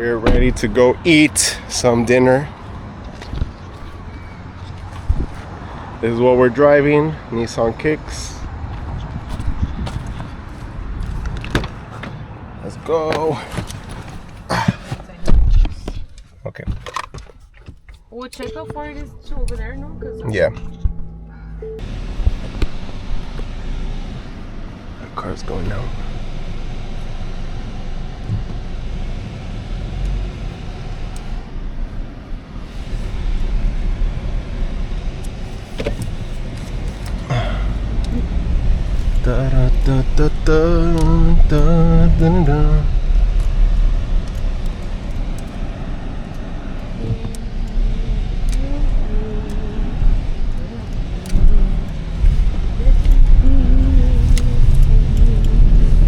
We're ready to go eat some dinner. This is what we're driving, Nissan Kicks. Let's go. Okay. We'll check how far it is to over there, no? Yeah. The car's going now. Da da da da da da da.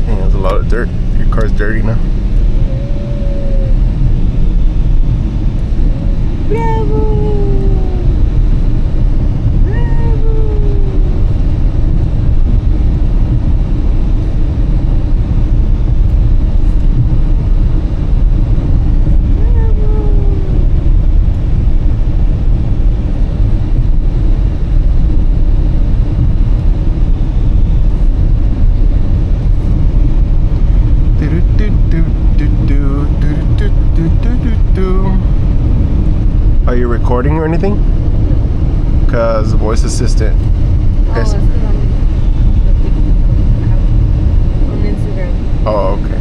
There's a lot of dirt. Your car's dirty now. Are you recording or anything? Because voice assistant. Oh, it's on Instagram. Oh, okay.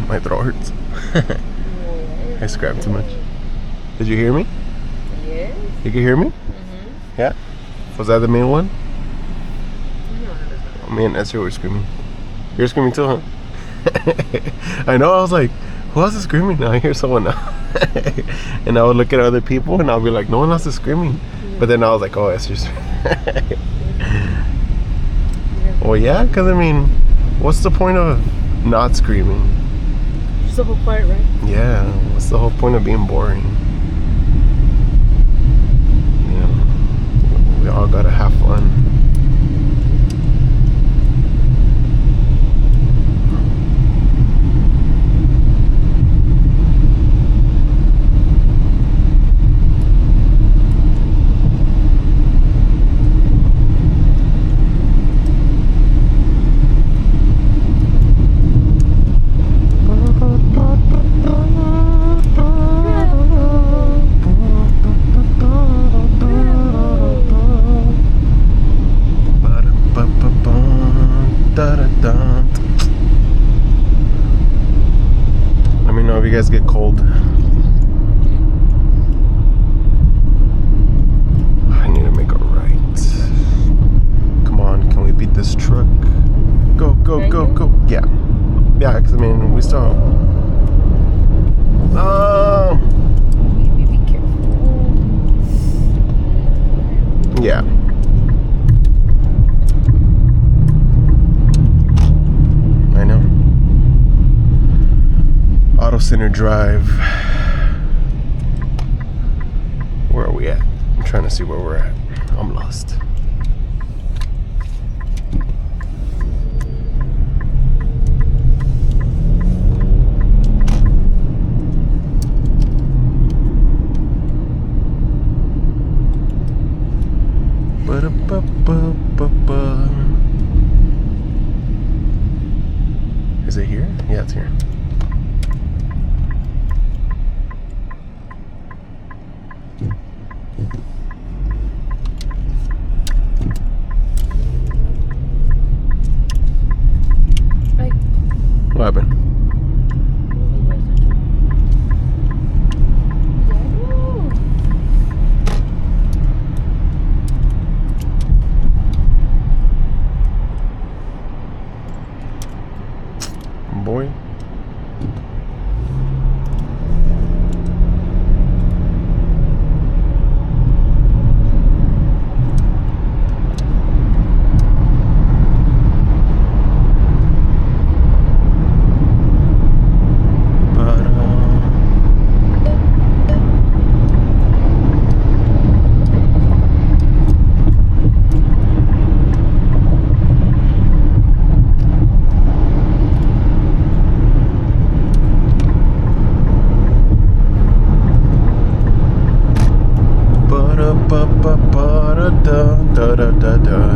My throat hurts. I scrapped too much. Did you hear me? Yes. You can hear me? Mm-hmm. Yeah? Was that the main one? No, Me and Esther were screaming. You're screaming too, huh? I know, I was like, who else is screaming? Now I hear someone now. And I would look at other people and I'll be like, no one else is screaming. But then I was like, oh, Esther's. Well, yeah, because I mean, what's the point of not screaming? Just the whole part, right? Yeah, what's the whole point of being boring? You know, we all gotta have fun. Let me know if you guys get cold. I need to make a right. Come on, can we beat this truck? Go, go, go, go. Yeah. Yeah, because I mean, we still. Maybe be careful. Yeah. I know. Auto Center Drive. Where are we at? I'm trying to see where we're at. I'm lost. Is it here? Yeah, it's here. What happened? Da, da, da, da.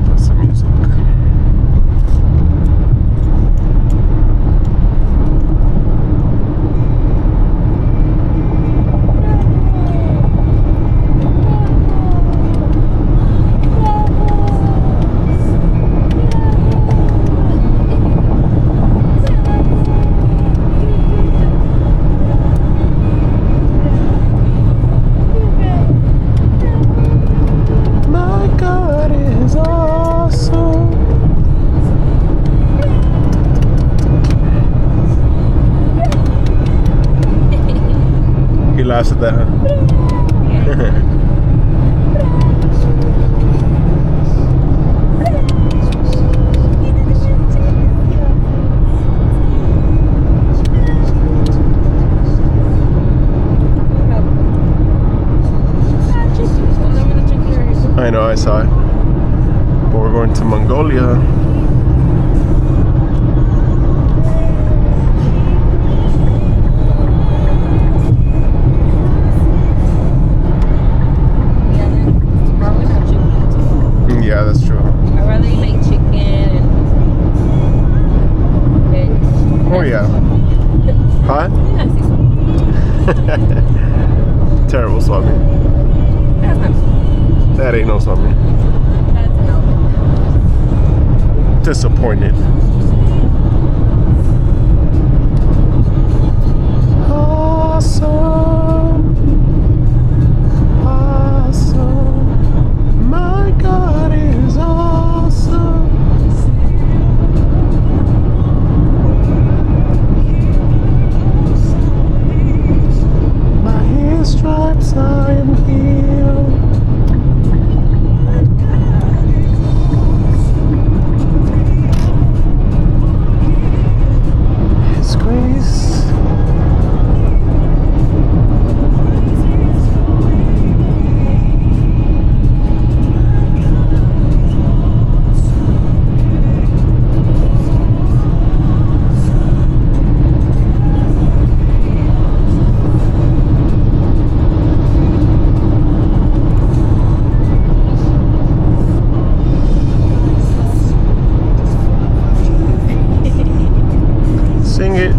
That's the music. Laughs at that, huh? I know, I saw it. But we're going to Mongolia. Yeah, that's true. I'd rather eat like chicken and veg. Oh yeah. Huh? Terrible swami. That's not. That ain't no swami. That's no. Disappointed. Awesome. Awesome. My God is awesome. By His stripes I am healed. His grace. Sing it.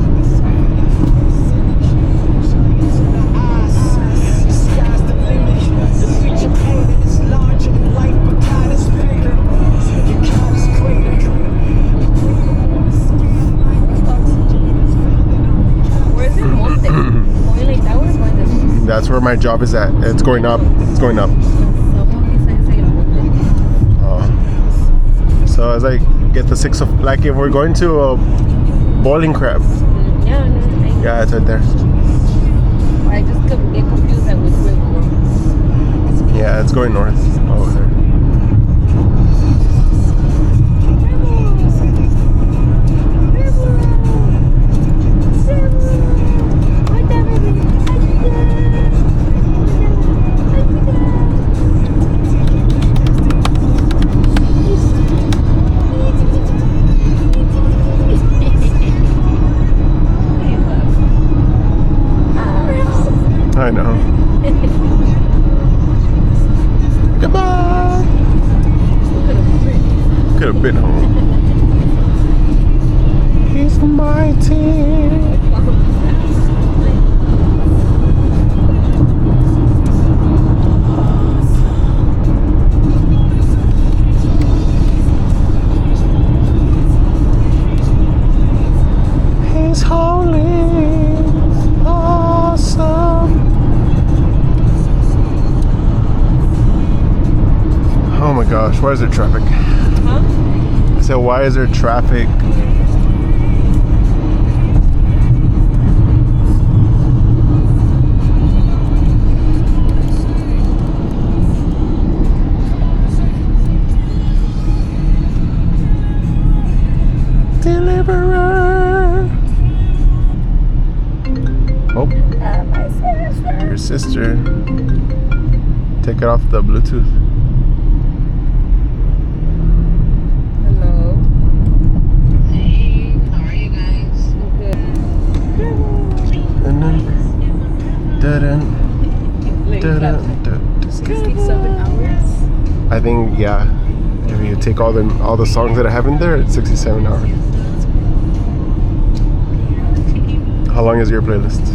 Where's it monte? Going like that was going this. That's where my job is at. It's going up. It's going up. So as I get the 6 of, like if we're going to a boiling crab. Yeah, no. Yeah, it's right there. I just get confused at which way we're going. Yeah, it's going north over there. I know. Goodbye. Could have been home. He's mighty. He's holy. Awesome. Oh my gosh, why is there traffic? Huh? I said, why is there traffic? Deliverer. Oh, My sister. your sister. Take it off the Bluetooth. Hello. Hey, how are you guys? Good. And then Dun, Like, dun, clap. dun, 67 hours. I think, yeah. If you take all the songs that I have in there, it's 67 hours. How long is your playlist?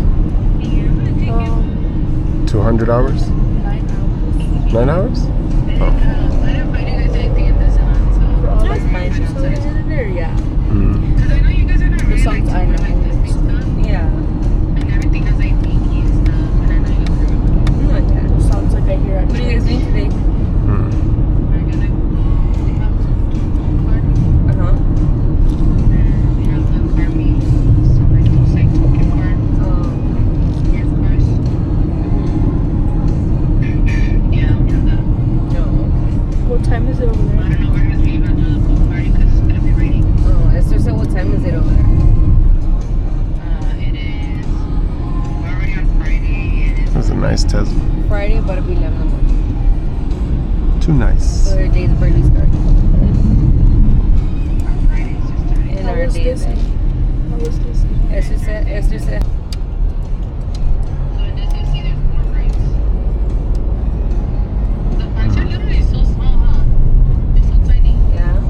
200 hours? 9 hours. 9 hours? Oh. For all That's like fine. songs that are in there, yeah. Mm. The songs I know. Yeah. No, yeah. The songs like I hear at What are you guys doing today? Mm. Uh-huh. What time is it over there? Oh, Esther said, what time is it over there? That's a nice Tesla. Friday, about to be 11 in the morning. Too nice. So our day's barely started. And How our was day this? is How was this? Esther said. Yeah.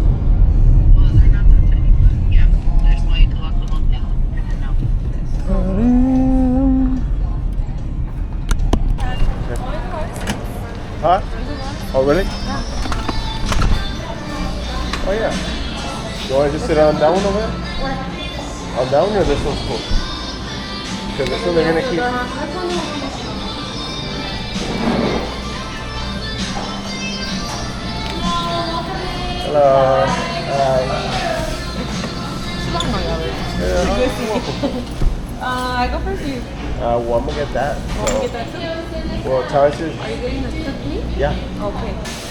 Huh? Oh, really? Oh, yeah. You want to just sit on that one over there? On that one or this one's cool? Because this one they're going to keep. Hello. Hi. Yeah, I go first you. well, I'm going to get that. So. Get that too. Well, Tasha's. Are you getting the cookie? Yeah. Okay.